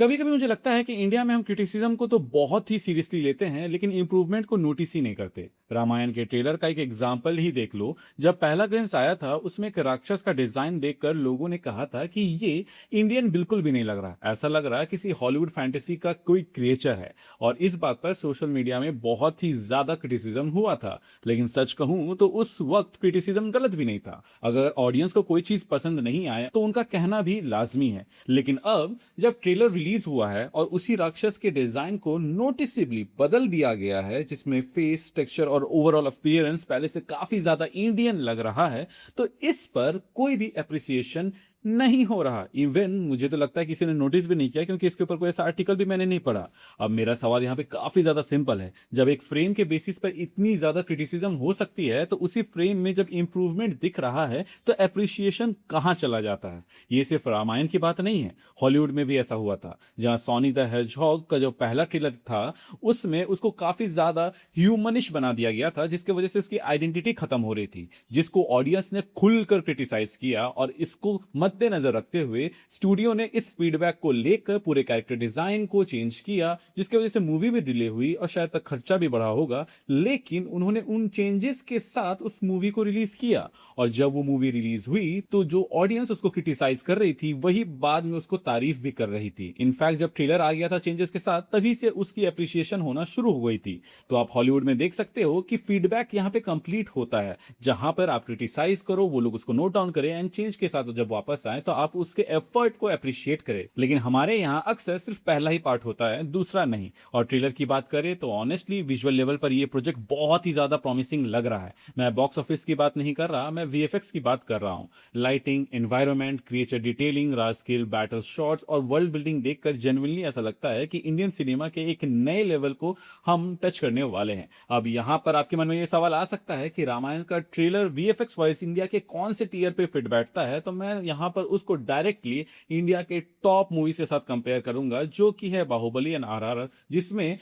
कभी कभी मुझे लगता है कि इंडिया में हम क्रिटिसिज्म को तो बहुत ही सीरियसली लेते हैं लेकिन इंप्रूवमेंट को नोटिस ही नहीं करते। रामायण के ट्रेलर का एक एग्जाम्पल ही देख लो। जब पहला ग्लिम्स आया था उसमें एक राक्षस का डिजाइन देखकर लोगों ने कहा था कि ये इंडियन बिल्कुल भी नहीं लग रहा, ऐसा लग रहा है किसी हॉलीवुड फैंटेसी का कोई क्रिएचर है। और इस बात पर सोशल मीडिया में बहुत ही ज्यादा क्रिटिसिज्म हुआ था। लेकिन सच कहूं तो उस वक्त क्रिटिसिज्म गलत भी नहीं था। अगर ऑडियंस को कोई चीज पसंद नहीं आया तो उनका कहना भी लाजमी है। लेकिन अब जब ट्रेलर रिलीज हुआ है और उसी राक्षस के डिजाइन को नोटिसेबली बदल दिया गया है, जिसमें फेस टेक्सचर और ओवरऑल अपीयरेंस पहले से काफी ज्यादा इंडियन लग रहा है, तो इस पर कोई भी अप्रिसिएशन नहीं हो रहा। इवन मुझे तो लगता है किसी ने नोटिस भी नहीं किया, क्योंकि इसके ऊपर कोई ऐसा आर्टिकल भी मैंने नहीं पढ़ा। अब मेरा सवाल यहाँ पे काफी ज्यादा सिंपल है। जब एक फ्रेम के बेसिस पर इतनी ज्यादा क्रिटिसिज्म हो सकती है तो उसी फ्रेम में जब इंप्रूवमेंट दिख रहा है तो अप्रिसिएशन कहाँ चला जाता है? ये सिर्फ रामायण की बात नहीं है, हॉलीवुड में भी ऐसा हुआ था। जहां सोनी द हेजहॉग का जो पहला ट्रेलर था उसमें उसको काफी ज्यादा ह्यूमनिश बना दिया गया था, जिसकी वजह से उसकी आइडेंटिटी खत्म हो रही थी, जिसको ऑडियंस ने खुलकर क्रिटिसाइज किया। और इसको मद्देनजर रखते हुए स्टूडियो ने इस फीडबैक को लेकर पूरे कैरेक्टर डिजाइन को चेंज किया, जिसकी वजह से मूवी भी डिले हुई और शायद तक खर्चा भी बढ़ा होगा। लेकिन उन्होंने उन चेंजेस के साथ उस मूवी को रिलीज किया, और जब वो मूवी रिलीज हुई तो जो ऑडियंस उसको क्रिटिसाइज कर रही थी वही बाद में उसको तारीफ भी कर रही थी। इनफैक्ट जब ट्रेलर आ गया था चेंजेस के साथ, तभी से उसकी अप्रिसिएशन होना शुरू हो गई थी। तो आप हॉलीवुड में देख सकते हो कि फीडबैक यहाँ पे कंप्लीट होता है। जहां पर आप क्रिटिसाइज करो वो लोग उसको नोट डाउन करें एंड चेंज के साथ जब वापस आए तो आप उसके एफर्ट को अप्रिशिएट करें। लेकिन हमारे यहाँ अक्सर सिर्फ पहला ही पार्ट होता है, दूसरा नहीं। और ट्रेलर की बात करें तो ऑनेस्टली विजुअल लेवल पर यह प्रोजेक्ट बहुत ही ज्यादा प्रॉमिसिंग लग रहा है। मैं बॉक्स ऑफिस की बात नहीं कर रहा, मैं वीएफएक्स की बात कर रहा हूं। लाइटिंग, एनवायरनमेंट, क्रिएचर डिटेलिंग, राज स्केल बैटल शॉट्स और वर्ल्ड बिल्डिंग देखकर जेन्युइनली ऐसा लगता है कि इंडियन सिनेमा के एक नए लेवल को हम टच करने वाले हैं। अब यहां पर आपके मन में यह सवाल आ सकता है कि रामायण का ट्रेलर वीएफएक्स वाइज इंडिया के कौन से टीयर पे फिट बैठता है, तो मैं यहां पर उसको डायरेक्टली इंडिया के टॉप मूवीज के साथ कंपेयर करूंगा, जो कि है बाहुबली एंड आरआरआर, जिसमें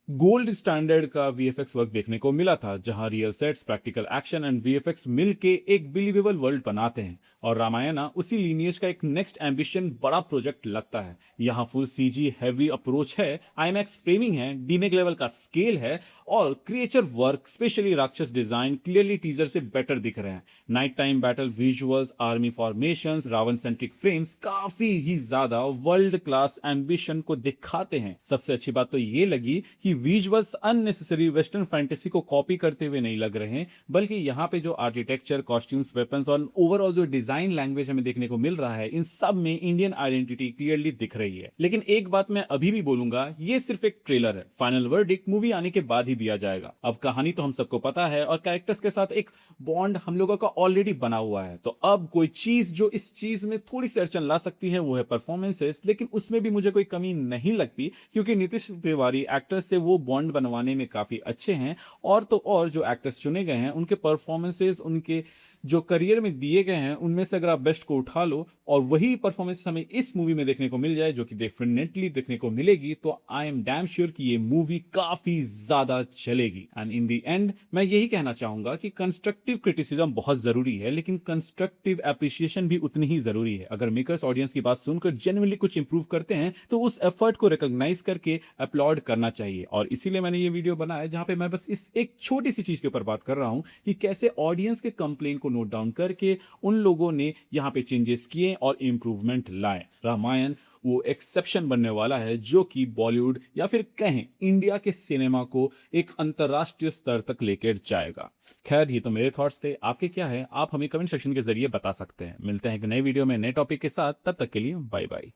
गोल्ड स्टैंडर्ड का वीएफएक्स वर्क देखने को मिला था, जहां real sets, practical action and VFX मिलके एक बिलीवेबल वर्ल्ड बनाते हैं। और रामायणा उसी लीनियज का एक नेक्स्ट एम्बिशन बड़ा प्रोजेक्ट लगता है। यहां फुल सीजी हैवी अप्रोच है, आईमैक्स फ्रेमिंग है, डीमेक लेवल का स्केल है, और क्रिएचर वर्क स्पेशली राक्षस डिजाइन क्लियरली टीजर से बेटर दिख रहे हैं। Night time battle visuals, army formations, Ravan centric frames काफी ही ज्यादा वर्ल्ड क्लास एम्बिशन को दिखाते हैं। सबसे अच्छी बात तो ये लगी कि विजुअल्स अननेसेसरी वेस्टर्न फैंटेसी को कॉपी करते हुए नहीं लग रहे हैं, बल्कि यहाँ पे जो आर्किटेक्चर, कॉस्ट्यूम्स, वेपन्स और ओवरऑल जो डिजाइन लैंग्वेज हमें देखने को मिल रहा है, इन सब में इंडियन आइडेंटिटी क्लियरली दिख रही है। लेकिन एक बात मैं अभी भी बोलूंगा, ये सिर्फ एक ट्रेलर है। फाइनल वर्डिक्ट मूवी आने के बाद ही दिया जाएगा। अब कहानी तो हम सबको पता है और कैरेक्टर्स के साथ एक बॉन्ड हम लोगों का ऑलरेडी बना हुआ है। तो अब कोई चीज जो इस चीज में थोड़ी सी अड़चन ला सकती है वो है परफॉर्मेंसेस, लेकिन उसमें भी मुझे कोई कमी नहीं लगती, क्योंकि नीतीश तिवारी एक्टर से वो बॉन्ड बनवाने में काफी अच्छे हैं। और तो और जो एक्टर्स चुने गए हैं उनके परफॉर्मेंसेस, उनके जो करियर में दिए गए हैं, उनमें से अगर आप बेस्ट को उठा लो और वही परफॉर्मेंस हमें इस मूवी में देखने को मिल जाए, जो कि डेफिनेटली देखने को मिलेगी, तो आई एम डैम श्योर कि ये मूवी काफी ज्यादा चलेगी। एंड इन द एंड मैं यही कहना चाहूंगा कि कंस्ट्रक्टिव क्रिटिसिज्म बहुत जरूरी है, लेकिन कंस्ट्रक्टिव एप्रिसिएशन भी उतनी ही जरूरी है। अगर मेकर्स ऑडियंस की बात सुनकर जेन्युइनली कुछ इंप्रूव करते हैं तो उस एफर्ट को रिकॉग्नाइज करके अपलॉड करना चाहिए। और इसीलिए मैंने ये वीडियो बनाया जहां पे मैं बस इस एक छोटी सी चीज के ऊपर बात कर रहा हूं कि कैसे ऑडियंस के कंप्लेन को नोट डाउन करके उन लोगों ने यहां पे चेंजेस किए और इंप्रूवमेंट लाए। रामायण वो एक्सेप्शन बनने वाला है जो कि बॉलीवुड या फिर कहें इंडिया के सिनेमा को एक अंतरराष्ट्रीय स्तर तक लेकर जाएगा। खैर, ये तो मेरे थॉट्स थे, आपके क्या है आप हमें कमेंट सेक्शन के जरिए बता सकते हैं। मिलते हैं एक नए वीडियो में नए टॉपिक के साथ, तब तक के लिए बाय बाय।